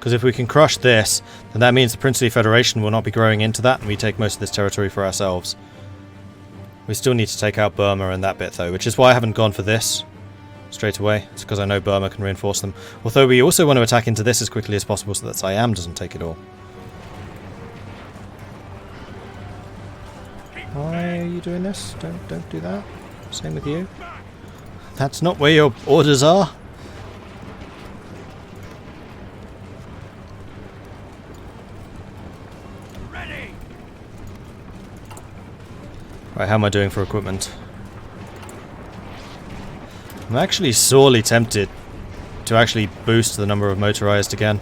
Because if we can crush this, then that means the Princely Federation will not be growing into that, and we take most of this territory for ourselves. We still need to take out Burma and that bit though, which is why I haven't gone for this straight away. It's because I know Burma can reinforce them. Although we also want to attack into this as quickly as possible so that Siam doesn't take it all. Why are you doing this? Don't do that. Same with you. That's not where your orders are. Right, how am I doing for equipment? I'm actually sorely tempted to actually boost the number of motorized again.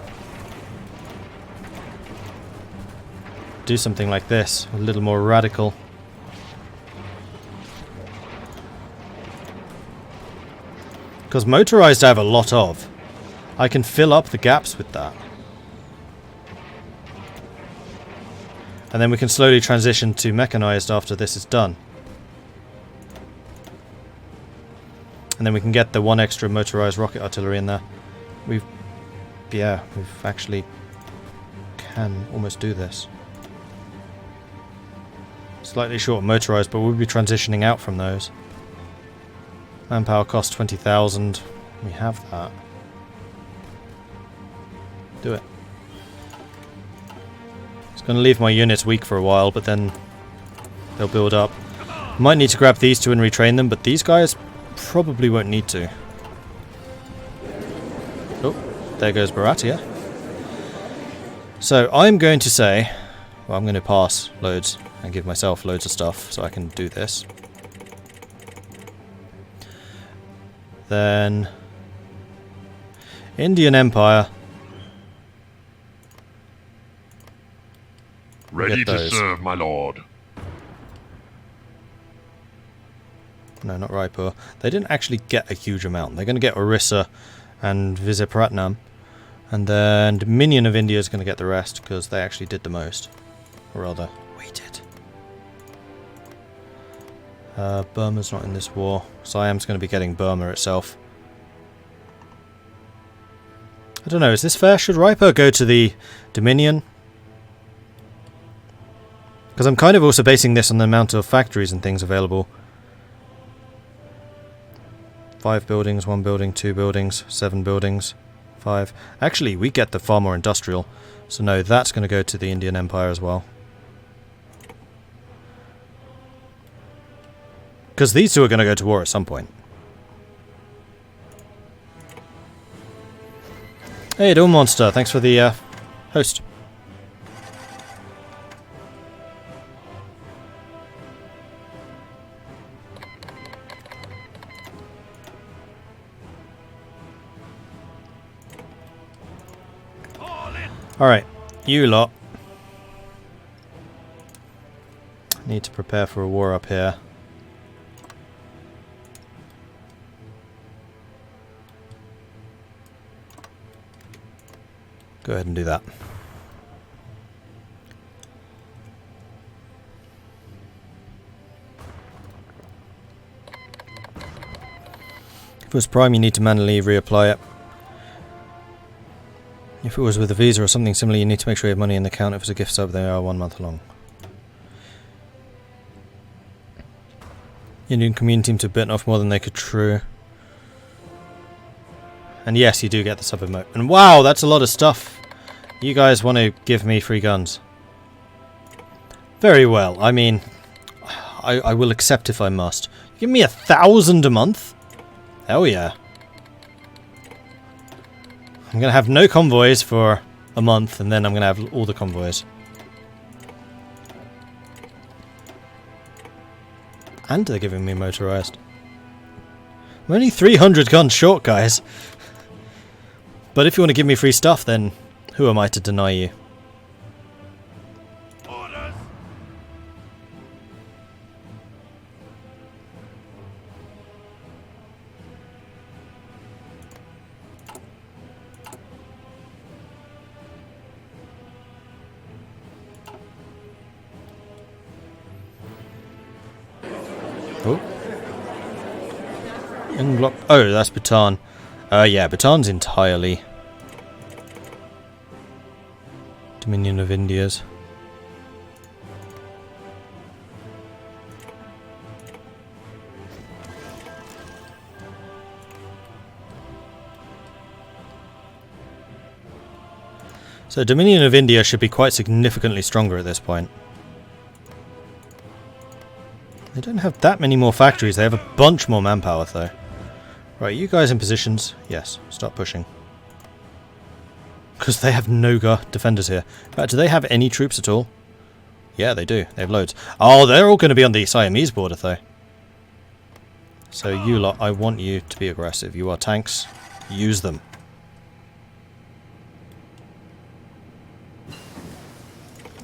Do something like this, a little more radical. Because motorized I have a lot of. I can fill up the gaps with that. And then we can slowly transition to mechanized after this is done. And then we can get the one extra motorized rocket artillery in there. We've actually can almost do this. Slightly short motorized, but we'll be transitioning out from those. Manpower cost 20,000. We have that. Do it. It's going to leave my units weak for a while, but then they'll build up. Might need to grab these two and retrain them, but these guys probably won't need to. Oh, there goes Baratia. So I'm going to say, well, I'm going to pass loads and give myself loads of stuff so I can do this. Then Indian Empire. Ready to serve, my lord. No, not Raipur. They didn't actually get a huge amount. They're going to get Orissa and Viziparatnam. And then Dominion of India is going to get the rest because they actually did the most. Or rather, we did. Burma's not in this war. Siam's going to be getting Burma itself. I don't know, is this fair? Should Raipur go to the Dominion? Because I'm kind of also basing this on the amount of factories and things available. 5 buildings, 1 building, 2 buildings, 7 buildings, 5. Actually, we get the far more industrial. So no, that's going to go to the Indian Empire as well. Because these two are going to go to war at some point. Hey, Dawn Monster, thanks for the host. Alright, you lot. Need to prepare for a war up here. Go ahead and do that. If it was Prime, you need to manually reapply it. If it was with a visa or something similar, you need to make sure you have money in the account. If it's a gift sub, they are 1 month long. Indian community team to bitten off more than they could chew. And yes, you do get the sub emote. And wow, that's a lot of stuff. You guys want to give me free guns? Very well. I mean, I will accept if I must. Give me 1,000 a month? Hell yeah. I'm going to have no convoys for a month, and then I'm going to have all the convoys. And they're giving me motorized. I'm only 300 guns short, guys. But if you want to give me free stuff, then who am I to deny you? Orders. Oh. Oh, that's Bhutan. Yeah, Bhutan's entirely Dominion of India's. So Dominion of India should be quite significantly stronger at this point. They don't have that many more factories, they have a bunch more manpower though. Right, you guys in positions? Yes, start pushing. Because they have no defenders here. In fact, do they have any troops at all? Yeah, they do. They have loads. Oh, they're all going to be on the Siamese border though. So you lot, I want you to be aggressive. You are tanks. Use them.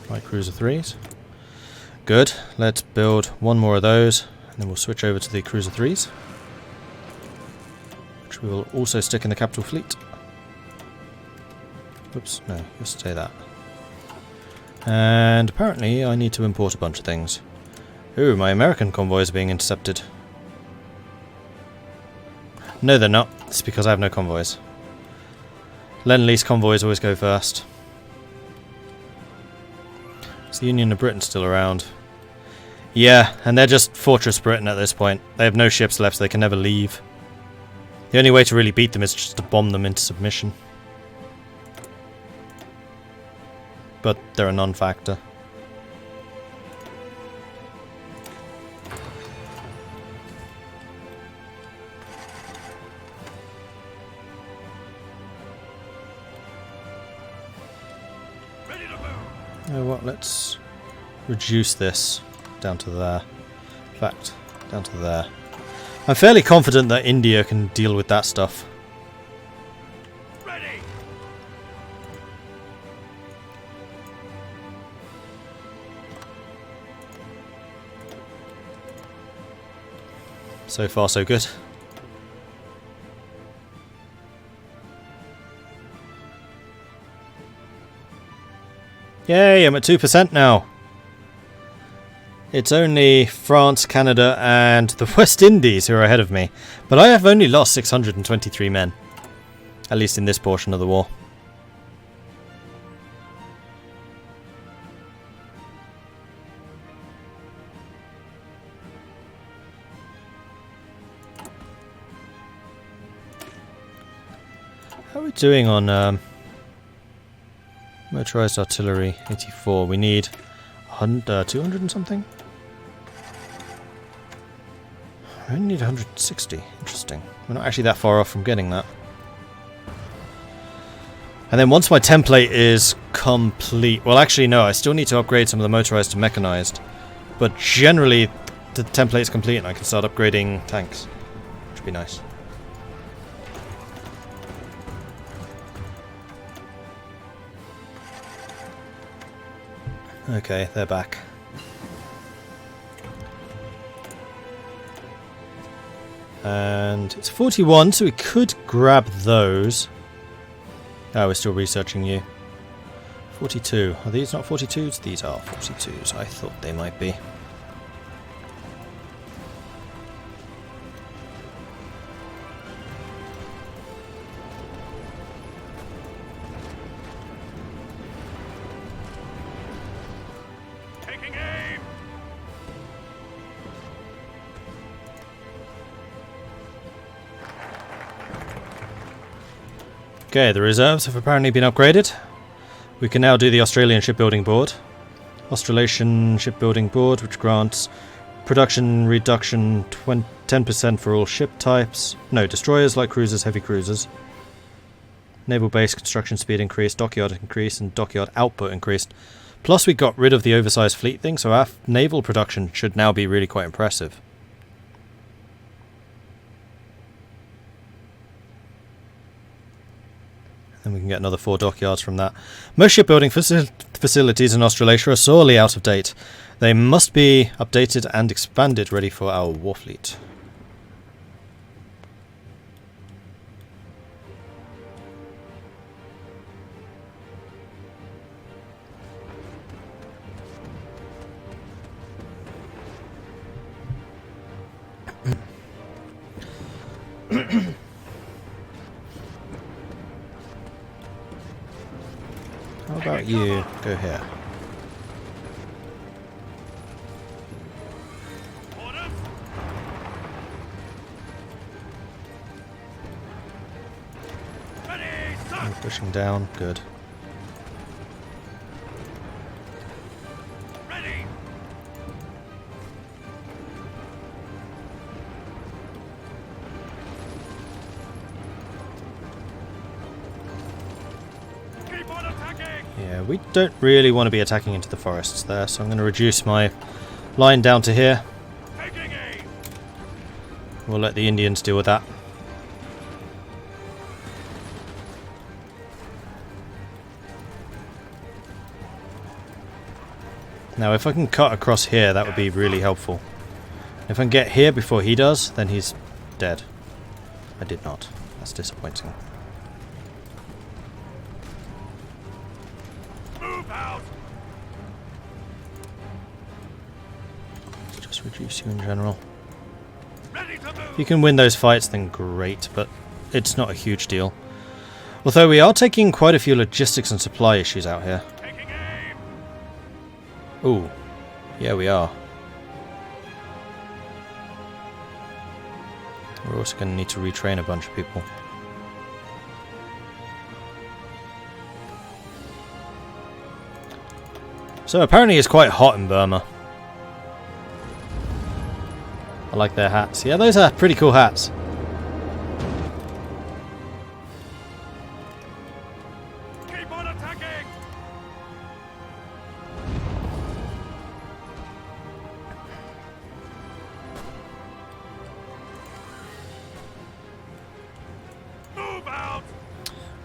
Light cruiser 3s. Good. Let's build one more of those, and then we'll switch over to the cruiser 3s, which we will also stick in the capital fleet. Oops, no, you'll stay that. And apparently I need to import a bunch of things. Ooh, my American convoys are being intercepted. No, they're not. It's because I have no convoys. Lend-Lease convoys always go first. Is the Union of Britain still around? Yeah, and they're just Fortress Britain at this point. They have no ships left, so they can never leave. The only way to really beat them is just to bomb them into submission. But they're a non-factor. You know what, let's reduce this down to there. In fact, down to there. I'm fairly confident that India can deal with that stuff. Ready. So far, so good. Yay, I'm at 2% now. It's only France, Canada, and the West Indies who are ahead of me. But I have only lost 623 men. At least in this portion of the war. How are we doing on motorized artillery? 84. We need 200 and something? I only need 160. Interesting. We're not actually that far off from getting that. And then once my template is complete... Well, actually, no. I still need to upgrade some of the motorized to mechanized. But generally, the template is complete and I can start upgrading tanks. Which would be nice. Okay, they're back. And it's 41, so we could grab those. Oh, we're still researching you. 42. Are these not 42s? These are 42s. I thought they might be. Taking aim. Okay, the reserves have apparently been upgraded. We can now do the Australian Shipbuilding Board. Australasian Shipbuilding Board, which grants production reduction 10% for all ship types. No, destroyers, light cruisers, heavy cruisers. Naval base construction speed increased, dockyard increase, and dockyard output increased. Plus we got rid of the oversized fleet thing, so our naval production should now be really quite impressive. And we can get another 4 dockyards from that. Most shipbuilding facilities in Australasia are sorely out of date. They must be updated and expanded, ready for our war fleet. How about you go here? Pushing down, good. Yeah, we don't really want to be attacking into the forests there, so I'm going to reduce my line down to here. We'll let the Indians deal with that. Now if I can cut across here, that would be really helpful. If I can get here before he does, then he's dead. I did not. That's disappointing. Move out. Let's just reduce you in general. Ready to move. If you can win those fights, then great, but it's not a huge deal. Although we are taking quite a few logistics and supply issues out here. Taking aim. Ooh, yeah we are. We're also going to need to retrain a bunch of people. So apparently it's quite hot in Burma. I like their hats. Yeah, those are pretty cool hats. Keep on attacking. Move out.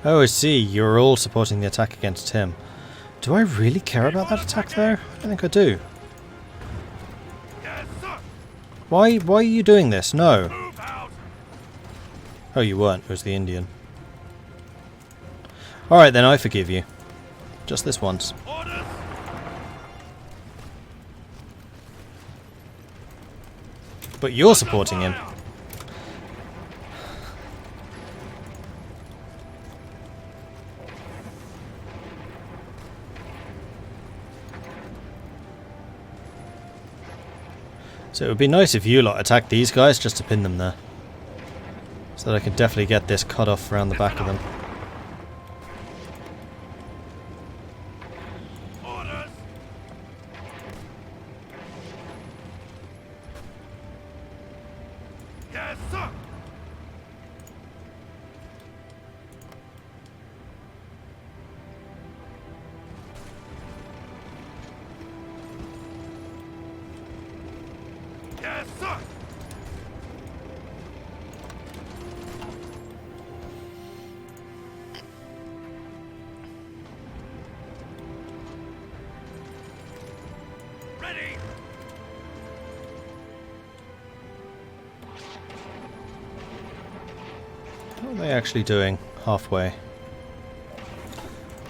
Oh, I see. You're all supporting the attack against him. Do I really care about that attack, though? I don't think I do. Yes, sir. Why are you doing this? No. Move out. Oh, you weren't. It was the Indian. Alright, then I forgive you. Just this once. Orders. But you're supporting him. So it would be nice if you lot attacked these guys just to pin them there. So that I could definitely get this cut off around the back of them. Orders. Yes, sir. Yes, sir. Ready. What are they actually doing? Halfway.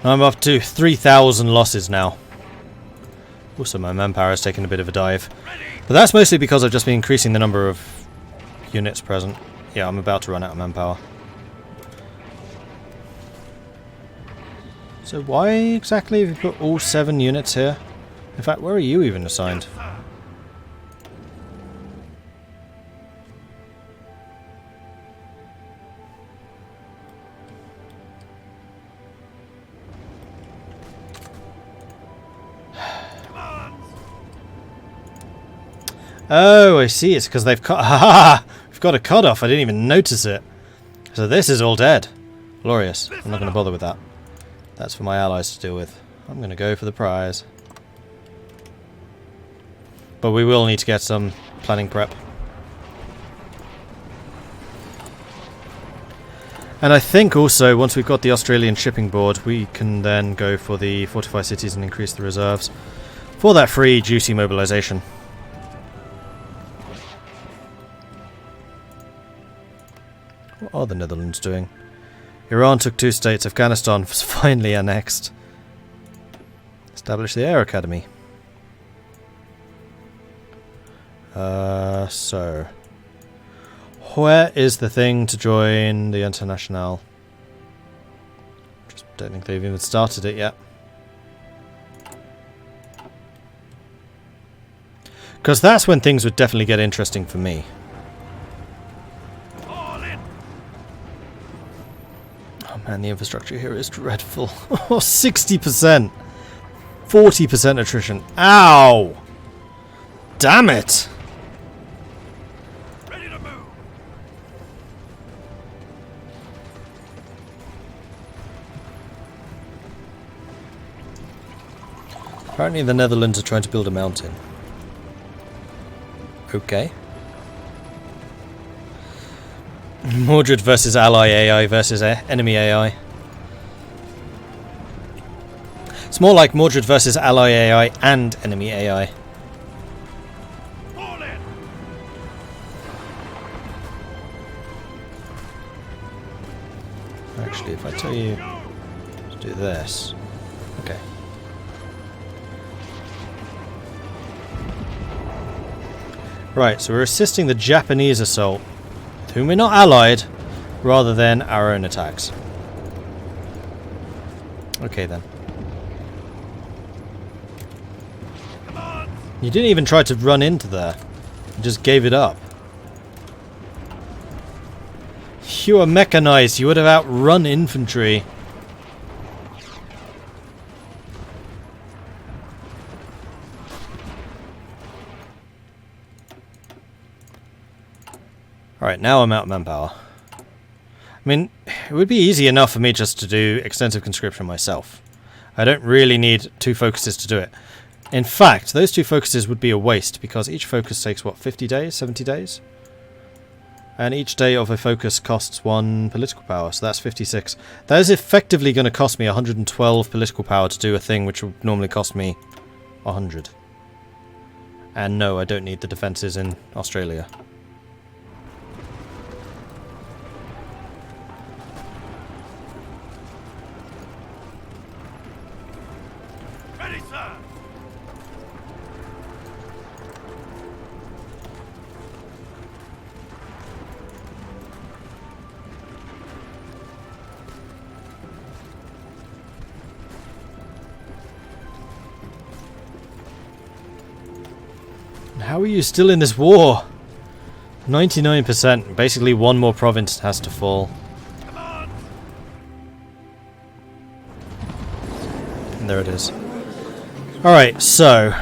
I'm up to 3,000 losses now. Also, my manpower has taken a bit of a dive. But that's mostly because I've just been increasing the number of units present. Yeah, I'm about to run out of manpower. So why exactly have you put all 7 units here? In fact, where are you even assigned? Oh, I see. It's because they've cut. Ha! We've got a cut-off. I didn't even notice it. So this is all dead. Glorious. I'm not going to bother with that. That's for my allies to deal with. I'm going to go for the prize. But we will need to get some planning prep. And I think also, once we've got the Australian shipping board, we can then go for the fortified cities and increase the reserves for that free, juicy mobilization. What are the Netherlands doing? Iran took 2 states. Afghanistan was finally annexed. Establish the Air Academy. So... where is the thing to join the International? Just don't think they've even started it yet. Because that's when things would definitely get interesting for me. All in. Oh man, the infrastructure here is dreadful. 60%! 40% attrition. Ow! Damn it! Ready to move. Apparently the Netherlands are trying to build a mountain. Okay. Mordred versus ally AI versus enemy AI. It's more like Mordred versus ally AI and enemy AI. All in. Actually, if I tell you to do this... Okay. Right, so we're assisting the Japanese assault, with whom we're not allied, rather than our own attacks. Okay then. Come on. You didn't even try to run into there. You just gave it up. You are mechanized. You would have outrun infantry. Alright, now I'm out of manpower. I mean, it would be easy enough for me just to do extensive conscription myself. I don't really need 2 focuses to do it. In fact, those 2 focuses would be a waste, because each focus takes, what, 50 days? 70 days? And each day of a focus costs 1 political power, so that's 56. That is effectively going to cost me 112 political power to do a thing which would normally cost me 100. And no, I don't need the defences in Australia. Ready, sir. How are you still in this war? 99%. Basically, 1 more province has to fall. Come on. And there it is. Alright, so...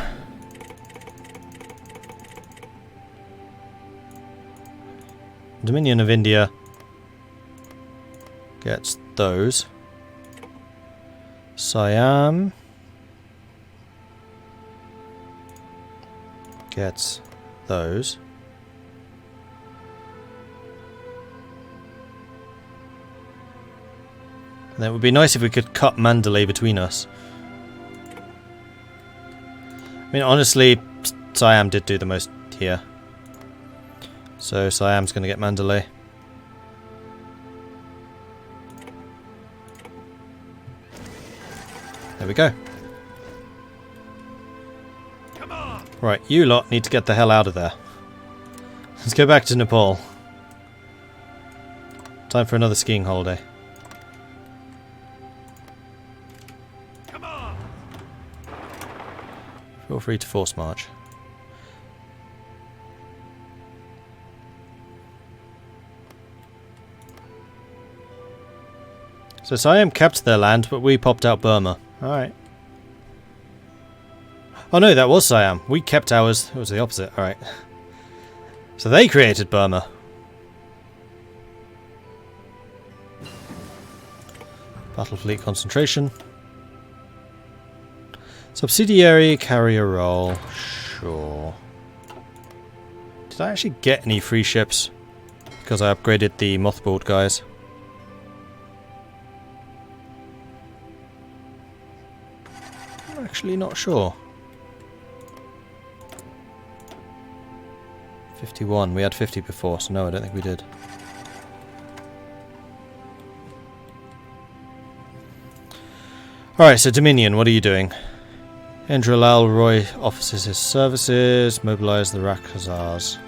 Dominion of India gets those. Siam gets those. And it would be nice if we could cut Mandalay between us. I mean, honestly, Siam did do the most here. So Siam's going to get Mandalay. There we go. Come on. Right, you lot need to get the hell out of there. Let's go back to Nepal. Time for another skiing holiday. Come on. Feel free to force march. So Siam kept their land, but we popped out Burma. Alright. Oh no, that was Siam. We kept ours. It was the opposite. Alright. So they created Burma. Battle fleet concentration. Subsidiary carrier role. Sure. Did I actually get any free ships? Because I upgraded the mothballed guys. I'm actually not sure. 51. We had 50 before, so no, I don't think we did. Alright, so Dominion, what are you doing? Indra Roy offers his services. Mobilize the Rakazars.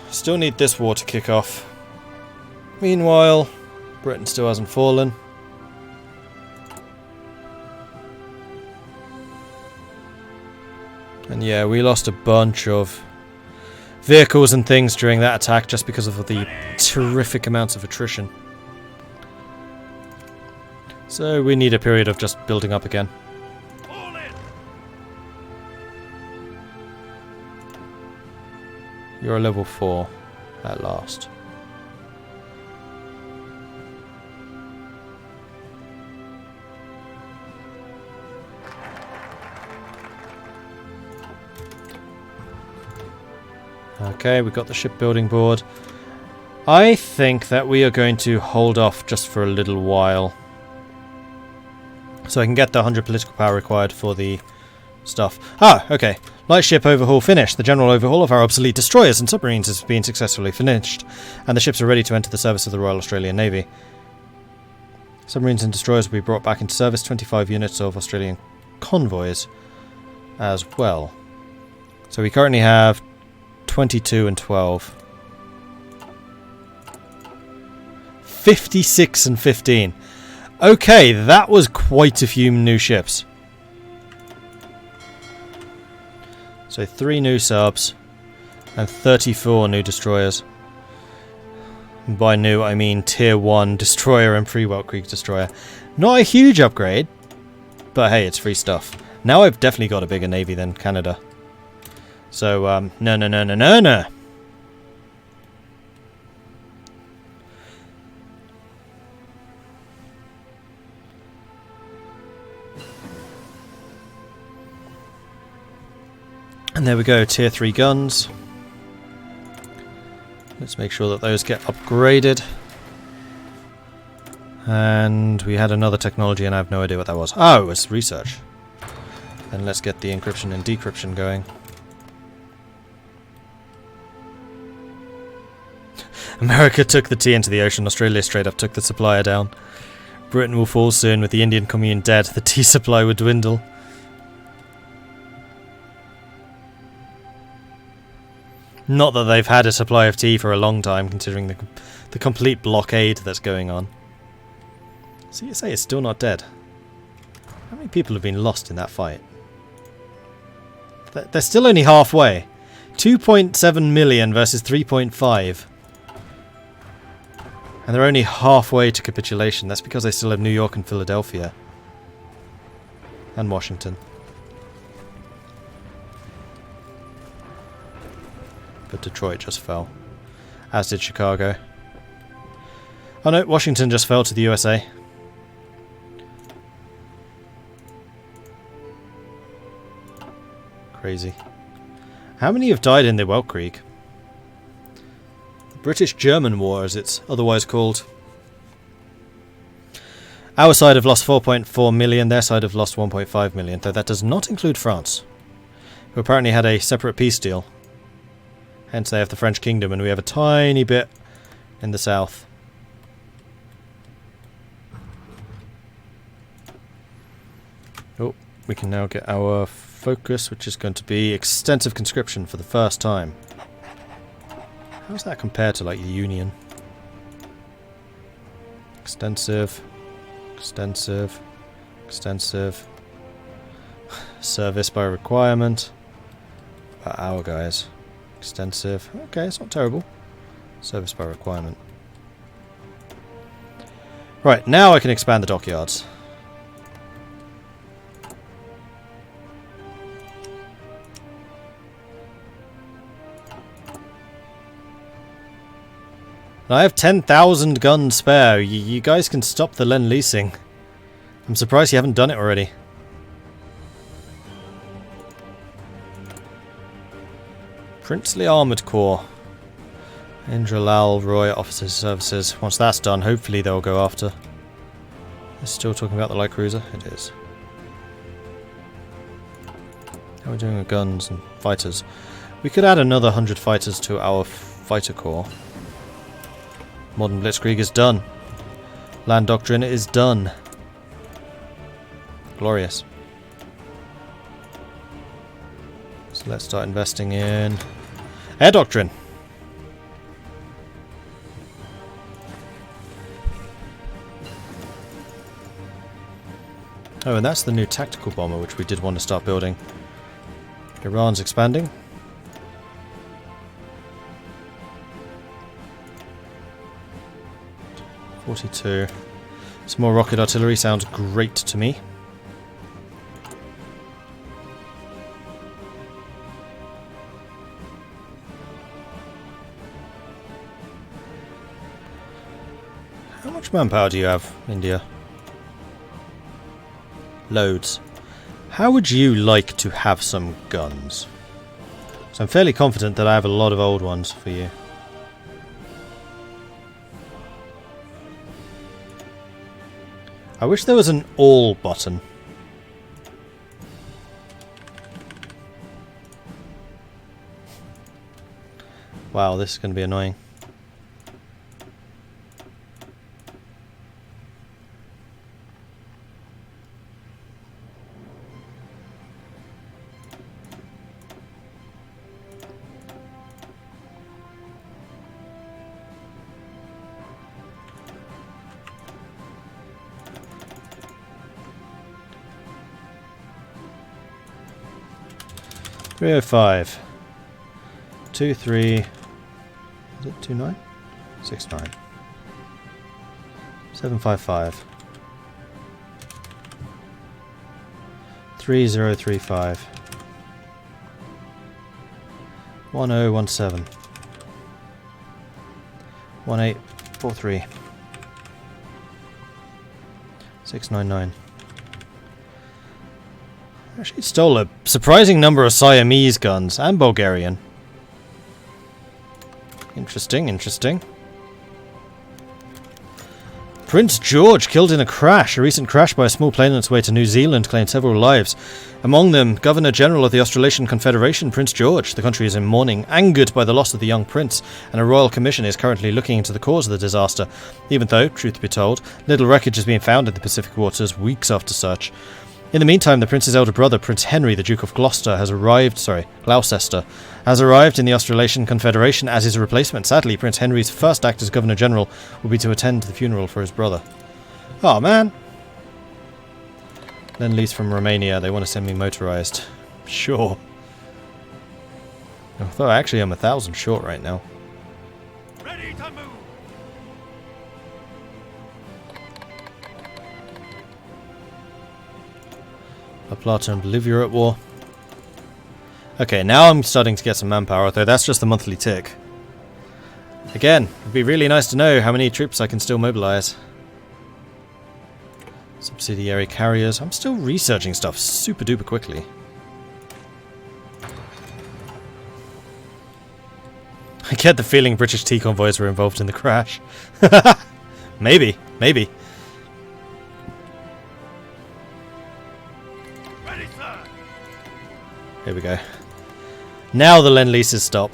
Still need this war to kick off. Meanwhile, Britain still hasn't fallen. And yeah, we lost a bunch of vehicles and things during that attack just because of the terrific amounts of attrition. So we need a period of just building up again. Fall in. You're a level 4 at last. Okay, we've got the shipbuilding board. I think that we are going to hold off just for a little while. So I can get the 100 political power required for the stuff. Ah, okay. Light ship overhaul finished. The general overhaul of our obsolete destroyers and submarines has been successfully finished, and the ships are ready to enter the service of the Royal Australian Navy. Submarines and destroyers will be brought back into service. 25 units of Australian convoys as well. So we currently have 22 and 12. 56 and 15. Okay, that was quite a few new ships. So 3 new subs and 34 new destroyers. And by new, I mean tier 1 destroyer and pre-Weltkrieg destroyer. Not a huge upgrade, but hey, it's free stuff. Now I've definitely got a bigger navy than Canada. So, no. And there we go, tier 3 guns. Let's make sure that those get upgraded. And we had another technology and I have no idea what that was. Oh, it was research. Then let's get the encryption and decryption going. America took the tea into the ocean. Australia straight up took the supplier down. Britain will fall soon. With the Indian Commune dead, the tea supply would dwindle. Not that they've had a supply of tea for a long time, considering the complete blockade that's going on. CSA is still not dead. How many people have been lost in that fight? They're still only halfway. 2.7 million versus 3.5. And they're only halfway to capitulation. That's because they still have New York and Philadelphia. And Washington. But Detroit just fell. As did Chicago. Oh no, Washington just fell to the USA. Crazy. How many have died in the Weltkrieg? British-German War, as it's otherwise called. Our side have lost 4.4 million, their side have lost 1.5 million, though that does not include France, who apparently had a separate peace deal. Hence they have the French Kingdom, and we have a tiny bit in the south. Oh, we can now get our focus, which is going to be extensive conscription for the first time. How does that compare to, like, the Union? Extensive. Extensive. Extensive. Service by requirement. Our guys. Extensive. Okay, it's not terrible. Service by requirement. Right, now I can expand the dockyards. I have 10,000 guns spare. You guys can stop the Lend-Leasing. I'm surprised you haven't done it already. Princely Armoured Corps. Indralal Roy Officers Services. Once that's done, hopefully they'll go after. They're still talking about the light cruiser? It is. How are we doing with guns and fighters? We could add another 100 fighters to our fighter corps. Modern Blitzkrieg is done. Land Doctrine is done. Glorious. So let's start investing in Air Doctrine. Oh, and that's the new tactical bomber, which we did want to start building. Iran's expanding. .42. Some more rocket artillery sounds great to me. How much manpower do you have, India? Loads. How would you like to have some guns? So I'm fairly confident that I have a lot of old ones for you. I wish there was an all button. Wow, this is going to be annoying. .305. 23. Is it 29? 69. 755. 3035. 1017. 1843. 699. Actually stole a surprising number of Siamese guns and Bulgarian. Interesting, interesting. Prince George killed in a crash. A recent crash by a small plane on its way to New Zealand claimed several lives. Among them, Governor-General of the Australasian Confederation, Prince George. The country is in mourning, angered by the loss of the young prince, and a royal commission is currently looking into the cause of the disaster, even though, truth be told, little wreckage has been found in the Pacific waters weeks after search. In the meantime, the prince's elder brother, Prince Henry, the Duke of Gloucester, has arrived in the Australasian Confederation as his replacement. Sadly, Prince Henry's first act as Governor-General will be to attend the funeral for his brother. Oh, man. Lend-lease from Romania. They want to send me motorized. Sure. Although actually I'm 1,000 short right now. Ready to move. La Plata and Bolivia are at war. Okay, now I'm starting to get some manpower, although that's just the monthly tick. Again, it'd be really nice to know how many troops I can still mobilize. Subsidiary carriers. I'm still researching stuff super duper quickly. I get the feeling British tea convoys were involved in the crash. Maybe, maybe. Ready, sir. Here we go. Now the lend-leases stop.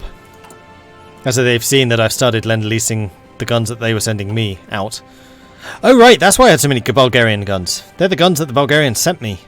As they've seen that I've started lend-leasing the guns that they were sending me out. Oh right, that's why I had so many Bulgarian guns. They're the guns that the Bulgarians sent me